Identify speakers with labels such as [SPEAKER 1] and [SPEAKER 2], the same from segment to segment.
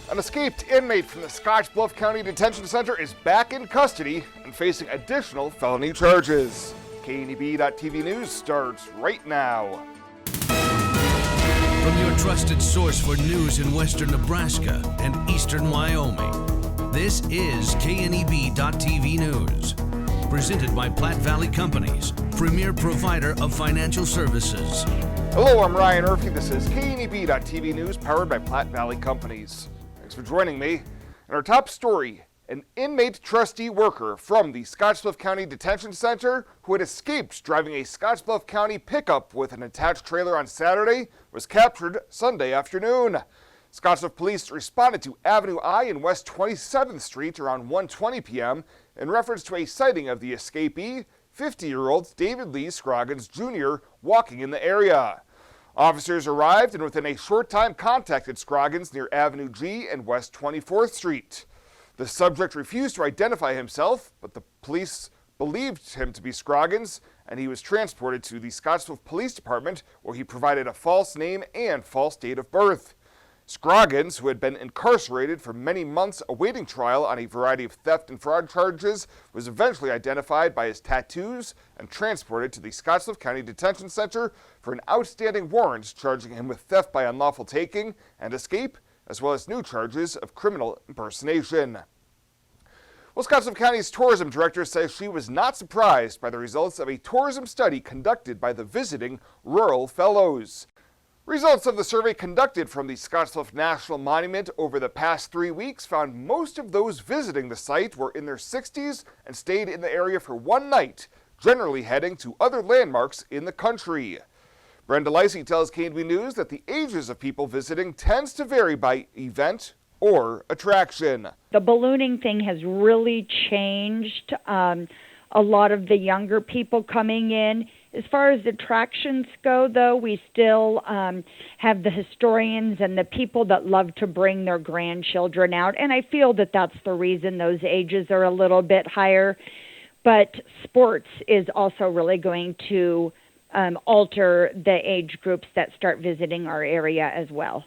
[SPEAKER 1] An escaped inmate from the Bluff County Detention Center is back in custody and facing additional felony charges. KNEB.TV News starts right now.
[SPEAKER 2] From your trusted source for news in western Nebraska and eastern Wyoming, this is KNEB.TV News. Presented by Platte Valley Companies, premier provider of financial services.
[SPEAKER 1] Hello, I'm Ryan Murphy. This is KNEB.TV News powered by Platte Valley Companies. Thanks for joining me. In our top story, an inmate trustee worker from the Scottsbluff County Detention Center who had escaped driving a Scottsbluff County pickup with an attached trailer on Saturday was captured Sunday afternoon. Scottsbluff police responded to Avenue I and West 27th Street around 1:20 p.m. in reference to a sighting of the escapee, 50-year-old David Lee Scroggins Jr., walking in the area. Officers arrived and within a short time contacted Scroggins near Avenue G and West 24th Street. The subject refused to identify himself, but the police believed him to be Scroggins, and he was transported to the Scottsbluff Police Department, where he provided a false name and false date of birth. Scroggins, who had been incarcerated for many months awaiting trial on a variety of theft and fraud charges, was eventually identified by his tattoos and transported to the Scottsbluff County Detention Center for an outstanding warrant charging him with theft by unlawful taking and escape, as well as new charges of criminal impersonation. Well, Scottsbluff County's tourism director says she was not surprised by the results of a tourism study conducted by the visiting Rural Fellows. Results of the survey conducted from the Scottsbluff National Monument over the past 3 weeks found most of those visiting the site were in their 60s and stayed in the area for one night, generally heading to other landmarks in the country. Brenda Lacey tells KNB News that the ages of people visiting tends to vary by event or attraction.
[SPEAKER 3] The ballooning thing has really changed a lot of the younger people coming in. As far as attractions go, though, we still have the historians and the people that love to bring their grandchildren out, and I feel that that's the reason those ages are a little bit higher. But sports is also really going to alter the age groups that start visiting our area as well.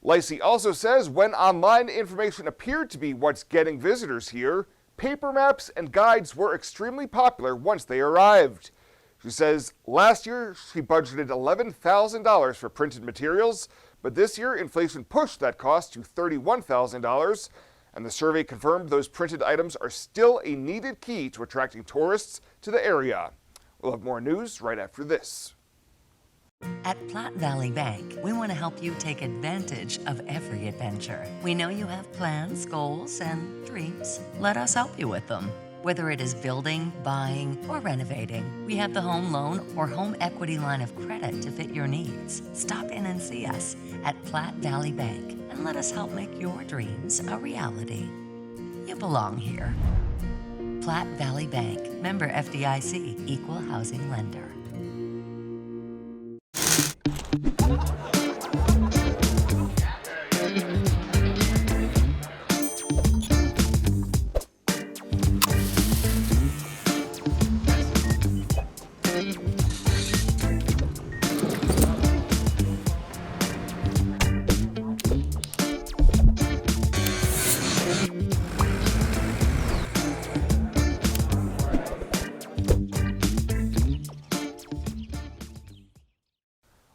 [SPEAKER 1] Lacey also says when online information appeared to be what's getting visitors here, paper maps and guides were extremely popular once they arrived. She says last year she budgeted $11,000 for printed materials, but this year inflation pushed that cost to $31,000, and the survey confirmed those printed items are still a needed key to attracting tourists to the area. We'll have more news right after this.
[SPEAKER 4] At Platte Valley Bank, we want to help you take advantage of every adventure. We know you have plans, goals, and dreams. Let us help you with them. Whether it is building, buying, or renovating, we have the home loan or home equity line of credit to fit your needs. Stop in and see us at Platte Valley Bank and let us help make your dreams a reality. You belong here. Platte Valley Bank, member FDIC, equal housing lender.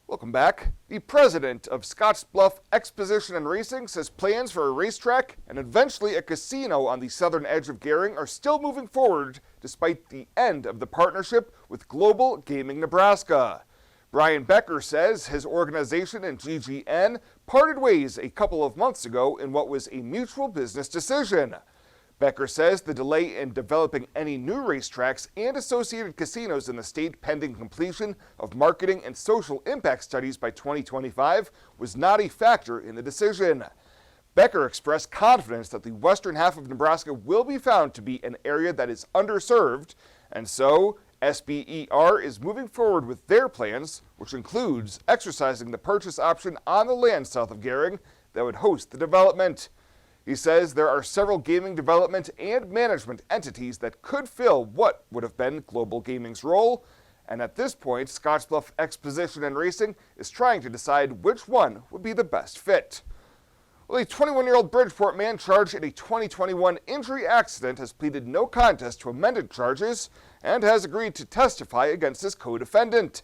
[SPEAKER 1] Welcome back. The president of Scottsbluff Exposition and Racing says plans for a racetrack and eventually a casino on the southern edge of Gering are still moving forward despite the end of the partnership with Global Gaming Nebraska. Brian Becker says his organization and GGN parted ways a couple of months ago in what was a mutual business decision. Becker says the delay in developing any new racetracks and associated casinos in the state pending completion of marketing and social impact studies by 2025 was not a factor in the decision. Becker expressed confidence that the western half of Nebraska will be found to be an area that is underserved, and so SBER is moving forward with their plans, which includes exercising the purchase option on the land south of Gering that would host the development. He says there are several gaming development and management entities that could fill what would have been Global Gaming's role, and at this point, Scottsbluff Exposition and Racing is trying to decide which one would be the best fit. Well, a 21-year-old Bridgeport man charged in a 2021 injury accident has pleaded no contest to amended charges and has agreed to testify against his co-defendant.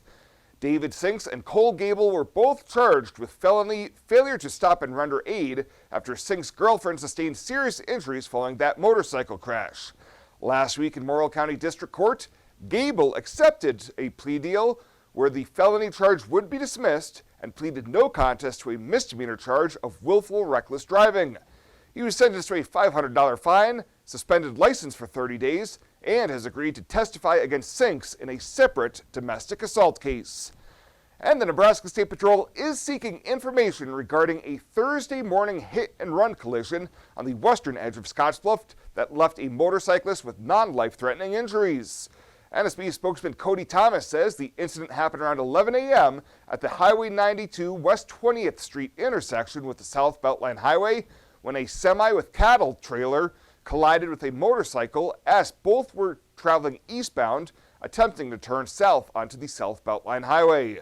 [SPEAKER 1] David Sinks and Cole Gable were both charged with felony failure to stop and render aid after Sinks' girlfriend sustained serious injuries following that motorcycle crash. Last week in Morrill County District Court, Gable accepted a plea deal where the felony charge would be dismissed and pleaded no contest to a misdemeanor charge of willful reckless driving. He was sentenced to a $500 fine, suspended license for 30 days, and has agreed to testify against Sinks in a separate domestic assault case. And the Nebraska State Patrol is seeking information regarding a Thursday morning hit-and-run collision on the western edge of Scottsbluff that left a motorcyclist with non-life-threatening injuries. NSB spokesman Cody Thomas says the incident happened around 11 a.m. at the Highway 92 West 20th Street intersection with the South Beltline Highway when a semi with cattle trailer collided with a motorcycle as both were traveling eastbound, attempting to turn south onto the South Beltline Highway.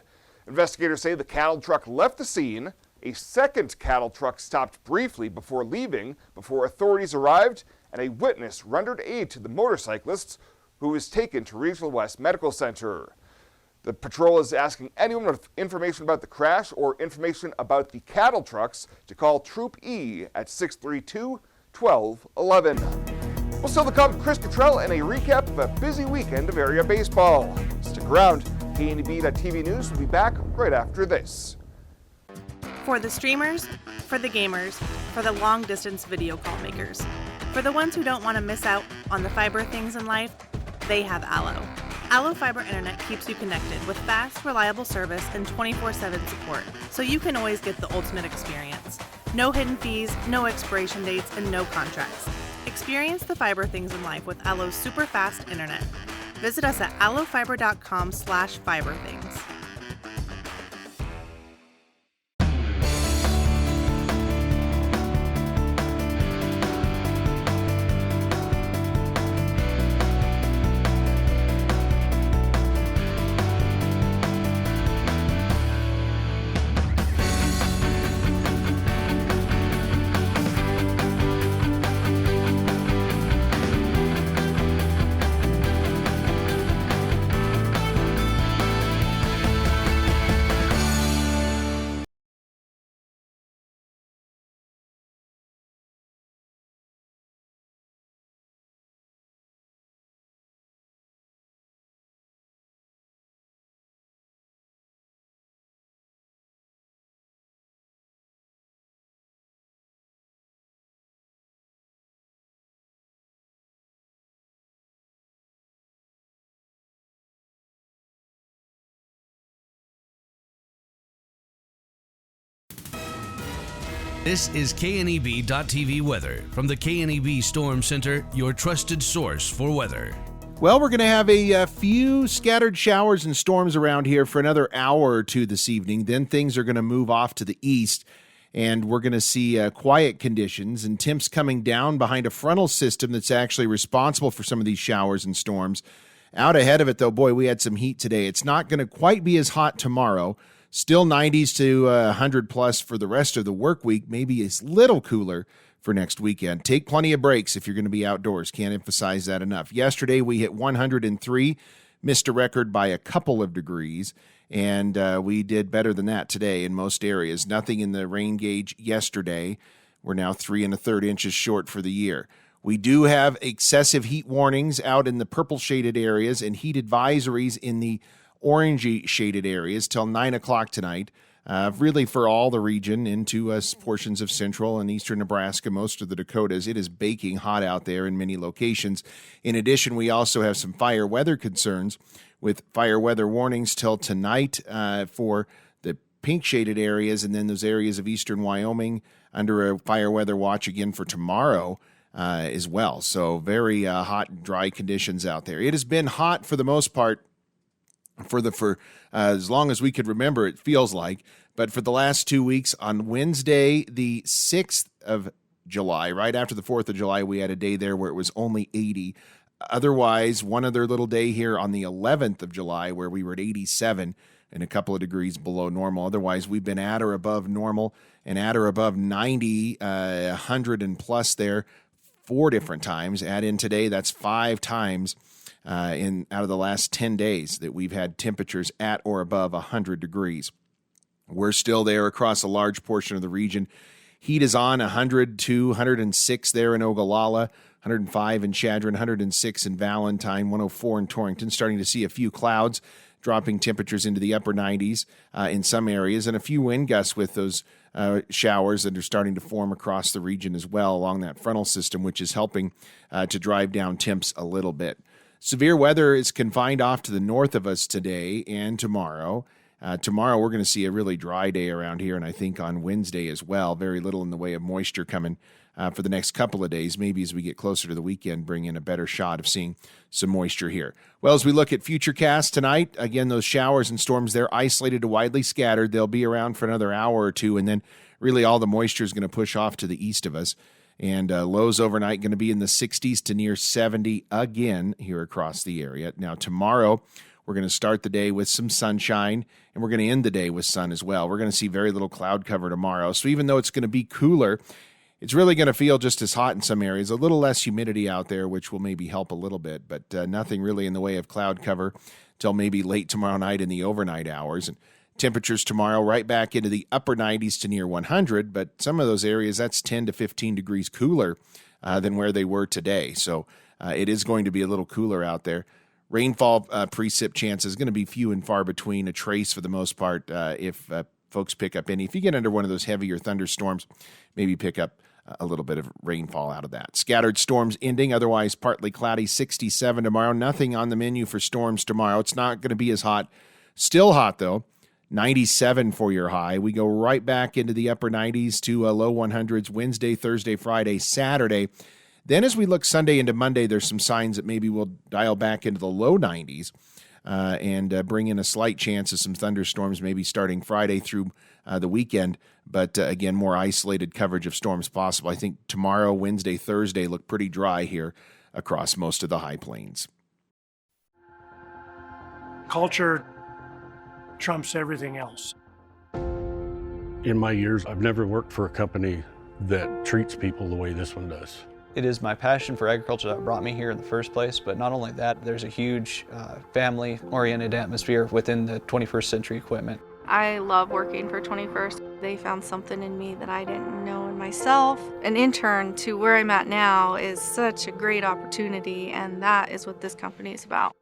[SPEAKER 1] Investigators say the cattle truck left the scene. A second cattle truck stopped briefly before leaving before authorities arrived, and a witness rendered aid to the motorcyclists, who was taken to Regional West Medical Center. The patrol is asking anyone with information about the crash or information about the cattle trucks to call Troop E at 632-1211. Well, still to come, Chris Cottrell and a recap of a busy weekend of area baseball. Stick around. KNEB.TV News will be back right after this.
[SPEAKER 5] For the streamers, for the gamers, for the long-distance video call makers, for the ones who don't want to miss out on the fiber things in life, they have Allo. Allo Fiber Internet keeps you connected with fast, reliable service and 24/7 support, so you can always get the ultimate experience. No hidden fees, no expiration dates, and no contracts. Experience the fiber things in life with Allo's super fast internet. Visit us at allofiber.com/fiberthings.
[SPEAKER 2] This is KNEB.TV weather from the KNEB Storm Center, your trusted source for weather.
[SPEAKER 6] Well, we're going to have a few scattered showers and storms around here for another hour or two this evening. Then things are going to move off to the east, and we're going to see quiet conditions and temps coming down behind a frontal system that's actually responsible for some of these showers and storms. Out ahead of it, though, boy, we had some heat today. It's not going to quite be as hot tomorrow. Still 90s to 100 plus for the rest of the work week. Maybe it's a little cooler for next weekend. Take plenty of breaks if you're going to be outdoors. Can't emphasize that enough. Yesterday we hit 103, missed a record by a couple of degrees, and we did better than that today in most areas. Nothing in the rain gauge yesterday. We're now 3 1/3 inches short for the year. We do have excessive heat warnings out in the purple shaded areas and heat advisories in the orangey shaded areas till 9 o'clock tonight, really for all the region into portions of central and eastern Nebraska, most of the Dakotas. It is baking hot out there in many locations. In addition, we also have some fire weather concerns with fire weather warnings till tonight for the pink shaded areas, and then those areas of eastern Wyoming under a fire weather watch again for tomorrow as well. So very hot and dry conditions out there. It has been hot for the most part for as long as we could remember, it feels like. But for the last 2 weeks, on Wednesday, the 6th of July, right after the 4th of July, we had a day there where it was only 80. Otherwise, one other little day here on the 11th of July where we were at 87. and a couple of degrees below normal. Otherwise, we've been at or above normal and at or above 90, 100 and plus there 4 different times. Add in today, that's 5 times out of the last 10 days that we've had temperatures at or above 100 degrees. We're still there across a large portion of the region. Heat is on 100 to 106 there in Ogallala, 105 in Chadron, 106 in Valentine, 104 in Torrington. Starting to see a few clouds, dropping temperatures into the upper 90s in some areas, and a few wind gusts with those showers that are starting to form across the region as well along that frontal system, which is helping to drive down temps a little bit. Severe weather is confined off to the north of us today and tomorrow. Tomorrow we're going to see a really dry day around here, and I think on Wednesday as well. Very little in the way of moisture coming for the next couple of days. Maybe as we get closer to the weekend, bring in a better shot of seeing some moisture here. Well, as we look at Futurecast tonight, again, those showers and storms, they're isolated to widely scattered. They'll be around for another hour or two, and then really all the moisture is going to push off to the east of us. And lows overnight going to be in the 60s to near 70 again here across the area. Now, tomorrow, we're going to start the day with some sunshine, and we're going to end the day with sun as well. We're going to see very little cloud cover tomorrow. So even though it's going to be cooler, it's really going to feel just as hot in some areas. A little less humidity out there, which will maybe help a little bit, but nothing really in the way of cloud cover till maybe late tomorrow night in the overnight hours. And temperatures tomorrow right back into the upper 90s to near 100, but some of those areas, that's 10 to 15 degrees cooler than where they were today. So it is going to be a little cooler out there. Rainfall precip chance is going to be few and far between, a trace for the most part if folks pick up any. If you get under one of those heavier thunderstorms, maybe pick up a little bit of rainfall out of that. Scattered storms ending, otherwise partly cloudy, 67 tomorrow. Nothing on the menu for storms tomorrow. It's not going to be as hot. Still hot, though. 97 for your high. We go right back into the upper 90s to low 100s Wednesday, Thursday, Friday, Saturday. Then as we look Sunday into Monday, there's some signs that maybe we'll dial back into the low 90s and bring in a slight chance of some thunderstorms maybe starting Friday through the weekend. But again, more isolated coverage of storms possible. I think tomorrow, Wednesday, Thursday look pretty dry here across most of the high plains.
[SPEAKER 7] Culture trumps everything else.
[SPEAKER 8] In my years, I've never worked for a company that treats people the way this one does.
[SPEAKER 9] It is my passion for agriculture that brought me here in the first place, but not only that, there's a huge family-oriented atmosphere within the 21st Century Equipment.
[SPEAKER 10] I love working for 21st. They found something in me that I didn't know in myself. An intern to where I'm at now is such a great opportunity, and that is what this company is about.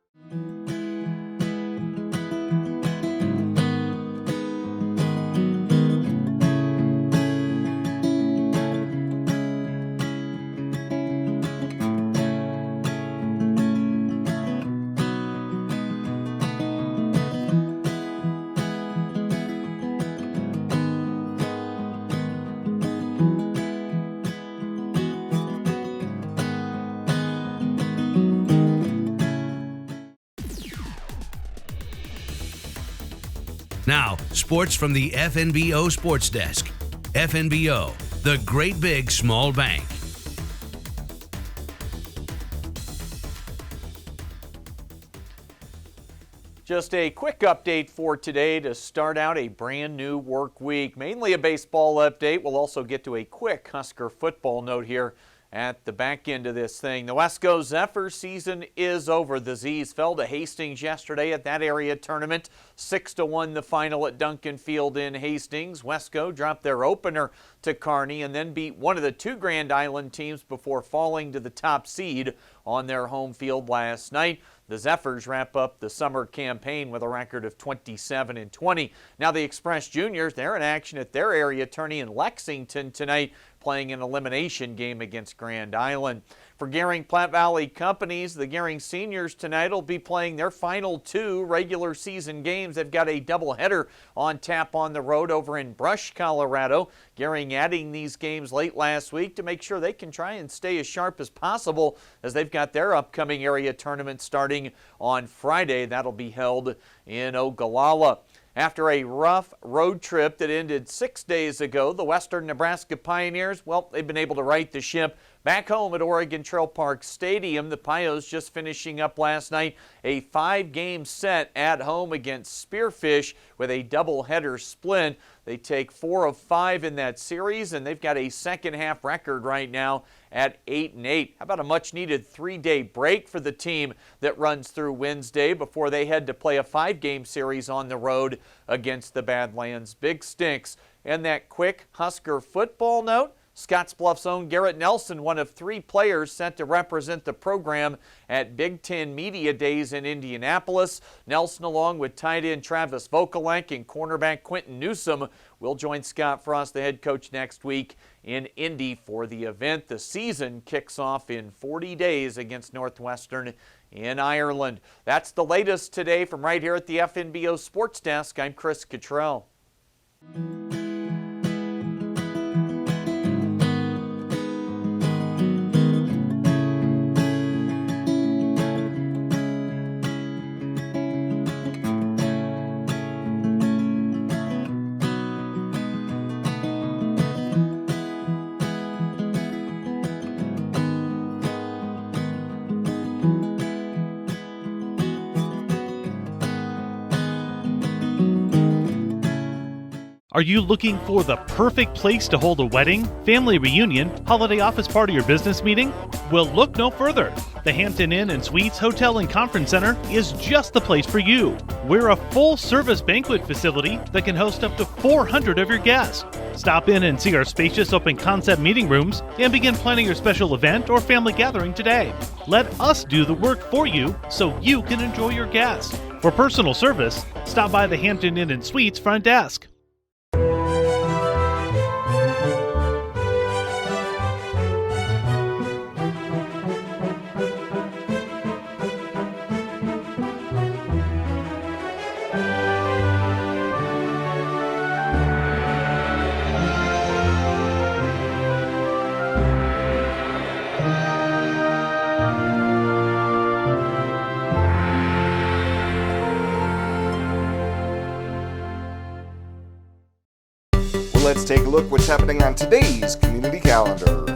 [SPEAKER 2] Now, sports from the FNBO Sports Desk. FNBO, the great big small bank.
[SPEAKER 11] Just a quick update for today to start out a brand new work week. Mainly a baseball update. We'll also get to a quick Husker football note here at the back end of this thing. The Wesco Zephyr season is over. The Z's fell to Hastings yesterday at that area tournament. 6-1 the final at Duncan Field in Hastings. Wesco dropped their opener to Kearney and then beat one of the 2 Grand Island teams before falling to the top seed on their home field last night. The Zephyrs wrap up the summer campaign with a record of 27-20. Now the Express Juniors, they're in action at their area tourney in Lexington tonight, playing an elimination game against Grand Island. For Gering Platte Valley Companies, the Gering Seniors tonight will be playing their final 2 regular season games. They've got a doubleheader on tap on the road over in Brush, Colorado. Gering adding these games late last week to make sure they can try and stay as sharp as possible as they've got their upcoming area tournament starting on Friday. That'll be held in Ogallala. After a rough road trip that ended 6 days ago, the Western Nebraska Pioneers, well, they've been able to right the ship Back home at Oregon Trail Park Stadium, the Pios just finishing up last night a 5-game set at home against Spearfish with a doubleheader split. They take 4 of 5 in that series, and they've got a second-half record right now at 8-8. How about a much-needed 3-day break for the team that runs through Wednesday before they head to play a 5-game series on the road against the Badlands Big Stinks. And that quick Husker football note, Scottsbluff's own Garrett Nelson, one of 3 players sent to represent the program at Big Ten Media Days in Indianapolis. Nelson, along with tight end Travis Vokalenk and cornerback Quentin Newsom, will join Scott Frost, the head coach, next week in Indy for the event. The season kicks off in 40 days against Northwestern in Ireland. That's the latest today from right here at the FNBO Sports Desk. I'm Chris Cottrell.
[SPEAKER 12] Are you looking for the perfect place to hold a wedding, family reunion, holiday office party, or business meeting? Well, look no further. The Hampton Inn and Suites Hotel and Conference Center is just the place for you. We're a full-service banquet facility that can host up to 400 of your guests. Stop in and see our spacious open-concept meeting rooms and begin planning your special event or family gathering today. Let us do the work for you so you can enjoy your guests. For personal service, stop by the Hampton Inn and Suites front desk.
[SPEAKER 1] Let's take a look what's happening on today's community calendar.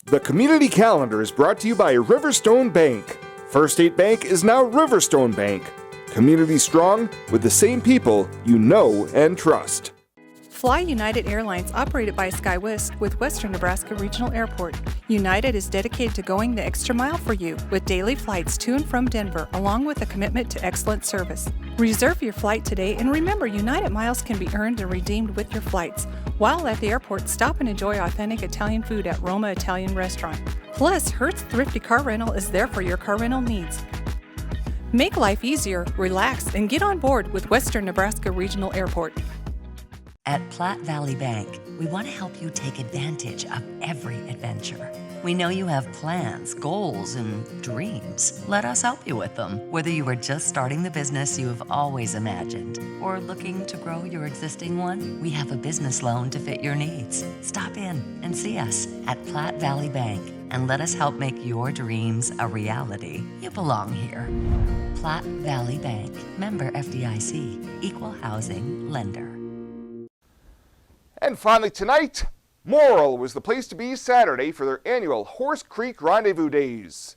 [SPEAKER 1] The community calendar is brought to you by Riverstone Bank. First State Bank is now Riverstone Bank. Community strong with the same people you know and trust.
[SPEAKER 13] Fly United Airlines, operated by SkyWest with Western Nebraska Regional Airport. United is dedicated to going the extra mile for you with daily flights to and from Denver, along with a commitment to excellent service. Reserve your flight today, and remember, United miles can be earned and redeemed with your flights. While at the airport, stop and enjoy authentic Italian food at Roma Italian Restaurant. Plus, Hertz Thrifty Car Rental is there for your car rental needs. Make life easier, relax, and get on board with Western Nebraska Regional Airport.
[SPEAKER 4] At Platte Valley Bank, We want to help you take advantage of every adventure. We know you have plans, goals, and dreams. Let us help you with them. Whether you are just starting the business you have always imagined or looking to grow your existing one, we have a business loan to fit your needs. Stop in and see us at Platte Valley Bank and let us help make your dreams a reality. You belong here. Platte Valley Bank, member FDIC, equal housing lender.
[SPEAKER 1] And finally tonight, Morrill was the place to be Saturday for their annual Horse Creek Rendezvous Days.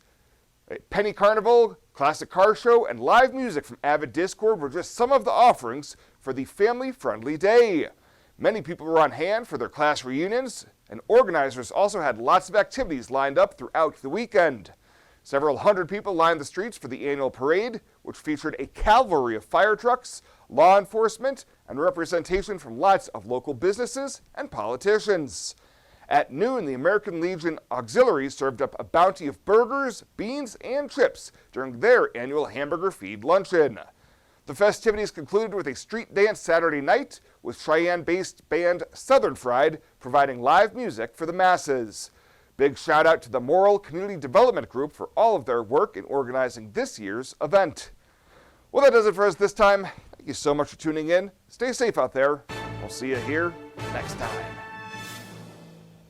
[SPEAKER 1] A penny carnival, classic car show, and live music from Avid Discord were just some of the offerings for the family-friendly day. Many people were on hand for their class reunions, and organizers also had lots of activities lined up throughout the weekend. Several hundred people lined the streets for the annual parade, which featured a cavalry of fire trucks, law enforcement, and representation from lots of local businesses and politicians. At noon, the American Legion Auxiliaries served up a bounty of burgers, beans, and chips during their annual hamburger feed luncheon. The festivities concluded with a street dance Saturday night, with Cheyenne-based band Southern Fried providing live music for the masses. Big shout out to the Morrill Community Development Group for all of their work in organizing this year's event. Well, that does it for us this time. Thank you so much for tuning in. Stay safe out there. We'll see you here next time.